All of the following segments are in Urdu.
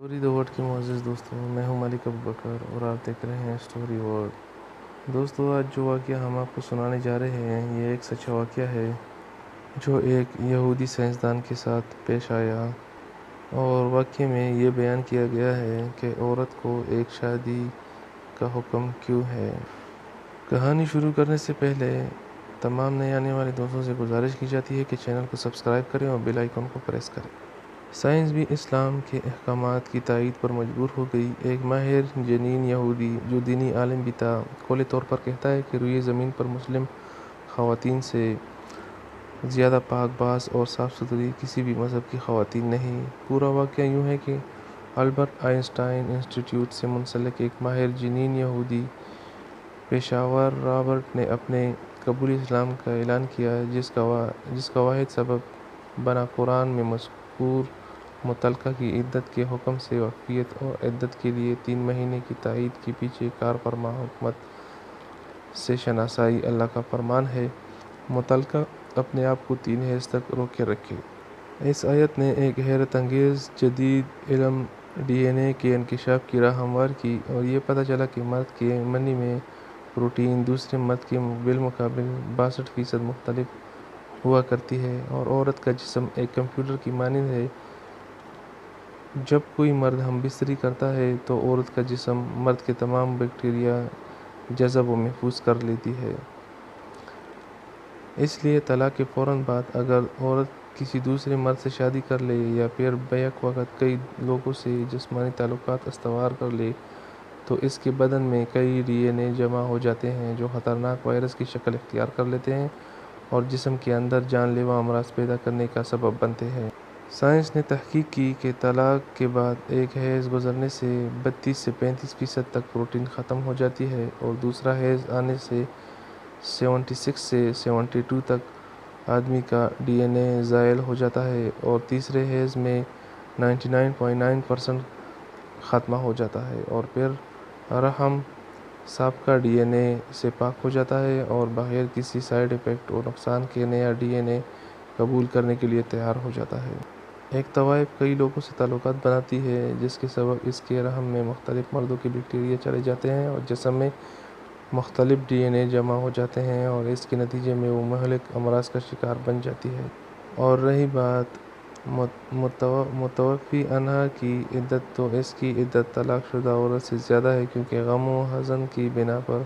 اسٹوری دی ورلڈ کے معزز دوستوں، میں ہوں ملک ابوبکر اور آپ دیکھ رہے ہیں اسٹوری ورلڈ۔ دوستو، آج جو واقعہ ہم آپ کو سنانے جا رہے ہیں یہ ایک سچا واقعہ ہے جو ایک یہودی سائنسدان کے ساتھ پیش آیا، اور واقعے میں یہ بیان کیا گیا ہے کہ عورت کو ایک شادی کا حکم کیوں ہے۔ کہانی شروع کرنے سے پہلے تمام نئے آنے والے دوستوں سے گزارش کی جاتی ہے کہ چینل کو سبسکرائب کریں اور بیل آئیکن کو پریس کریں۔ سائنس بھی اسلام کے احکامات کی تائید پر مجبور ہو گئی۔ ایک ماہر جنین یہودی جو دینی عالم بھی تھا، قولی طور پر کہتا ہے کہ روئے زمین پر مسلم خواتین سے زیادہ پاک باز اور صاف ستھری کسی بھی مذہب کی خواتین نہیں۔ پورا واقعہ یوں ہے کہ البرٹ آئن اسٹائن انسٹی ٹیوٹ سے منسلک ایک ماہر جنین یہودی پیشہ ور رابرٹ نے اپنے قبول اسلام کا اعلان کیا، جس کا واحد سبب بنا قرآن میں مذکور مطلقہ کی عدت کے حکم سے واقفیت اور عدت کے لیے 3 مہینے کی تائید کے پیچھے کار فرما حکمت سے شناسائی۔ اللہ کا فرمان ہے، مطلقہ اپنے آپ کو 3 حیض تک روکے رکھے۔ اس آیت نے ایک حیرت انگیز جدید علم ڈی این اے کے انکشاف کی راہ ہموار کی، اور یہ پتہ چلا کہ مرد کے منی میں پروٹین دوسرے مرد کے بالمقابل 62% مختلف ہوا کرتی ہے، اور عورت کا جسم ایک کمپیوٹر کی مانند ہے۔ جب کوئی مرد ہم بستری کرتا ہے تو عورت کا جسم مرد کے تمام بیکٹیریا جذب و محفوظ کر لیتی ہے۔ اس لیے طلاق کے فوراً بعد اگر عورت کسی دوسرے مرد سے شادی کر لے یا پھر بیک وقت کئی لوگوں سے جسمانی تعلقات استوار کر لے تو اس کے بدن میں کئی ڈی این اے جمع ہو جاتے ہیں جو خطرناک وائرس کی شکل اختیار کر لیتے ہیں اور جسم کے اندر جان لیوا امراض پیدا کرنے کا سبب بنتے ہیں۔ سائنس نے تحقیق کی کہ طلاق کے بعد ایک حیض گزرنے سے 32 سے 35% تک پروٹین ختم ہو جاتی ہے، اور دوسرا حیض آنے سے 76 سے 72 تک آدمی کا ڈی این اے زائل ہو جاتا ہے، اور تیسرے حیض میں 99.9% ختم ہو جاتا ہے، اور پھر رحم سابقہ ڈی این اے سے پاک ہو جاتا ہے اور بغیر کسی سائیڈ ایفیکٹ اور نقصان کے نیا ڈی این اے قبول کرنے کے لیے تیار ہو جاتا ہے۔ ایک طوائف کئی لوگوں سے تعلقات بناتی ہے، جس کے سبب اس کے رحم میں مختلف مردوں کے بیکٹیریا چلے جاتے ہیں اور جسم میں مختلف ڈی این اے جمع ہو جاتے ہیں، اور اس کے نتیجے میں وہ مہلک امراض کا شکار بن جاتی ہے۔ اور رہی بات متوفی عنہا کی عدت، تو اس کی عدت طلاق شدہ عورت سے زیادہ ہے، کیونکہ غم و حزن کی بنا پر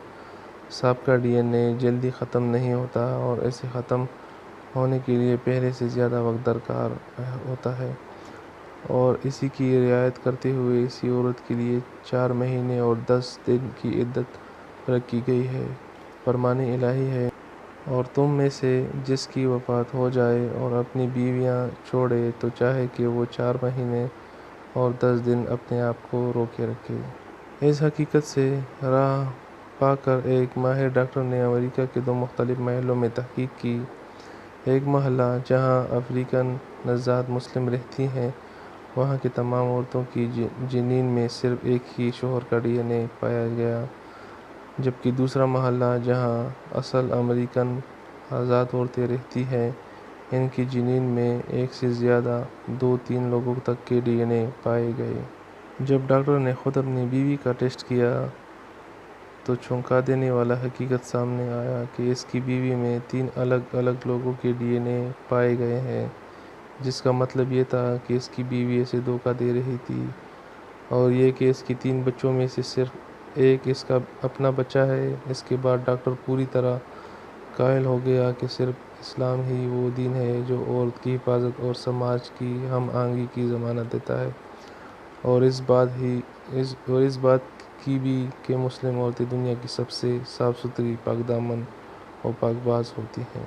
سابقہ ڈی این اے جلدی ختم نہیں ہوتا اور اسے ختم ہونے کے لیے پہلے سے زیادہ وقت درکار ہوتا ہے، اور اسی کی رعایت کرتے ہوئے اسی عورت کے لیے 4 مہینے اور 10 دن کی عدت رکھی گئی ہے۔ فرمان الہی ہے، اور تم میں سے جس کی وفات ہو جائے اور اپنی بیویاں چھوڑے تو چاہے کہ وہ 4 مہینے اور 10 دن اپنے آپ کو روکے رکھے۔ اس حقیقت سے راہ پا کر ایک ماہر ڈاکٹر نے امریکہ کے 2 مختلف محلوں میں تحقیق کی۔ ایک محلہ جہاں افریقن نژاد مسلم رہتی ہیں، وہاں کی تمام عورتوں کی جنین میں صرف ایک ہی شوہر کا ڈی این اے پایا گیا، جبکہ دوسرا محلہ جہاں اصل امریکن آزاد عورتیں رہتی ہیں، ان کی جنین میں ایک سے زیادہ 2-3 لوگوں تک کے ڈی این اے پائے گئے۔ جب ڈاکٹر نے خود اپنی بیوی کا ٹیسٹ کیا تو چونکا دینے والا حقیقت سامنے آیا کہ اس کی بیوی میں 3 الگ الگ لوگوں کے ڈی این اے پائے گئے ہیں، جس کا مطلب یہ تھا کہ اس کی بیوی اسے دھوکہ دے رہی تھی، اور یہ کہ اس کی 3 بچوں میں سے صرف ایک اس کا اپنا بچہ ہے۔ اس کے بعد ڈاکٹر پوری طرح قائل ہو گیا کہ صرف اسلام ہی وہ دین ہے جو عورت کی حفاظت اور سماج کی ہم آہنگی کی ضمانت دیتا ہے، اور اس بات کی بھی کہ مسلم عورتیں دنیا کی سب سے صاف ستھری، پاک دامن اور پاک باز ہوتی ہیں۔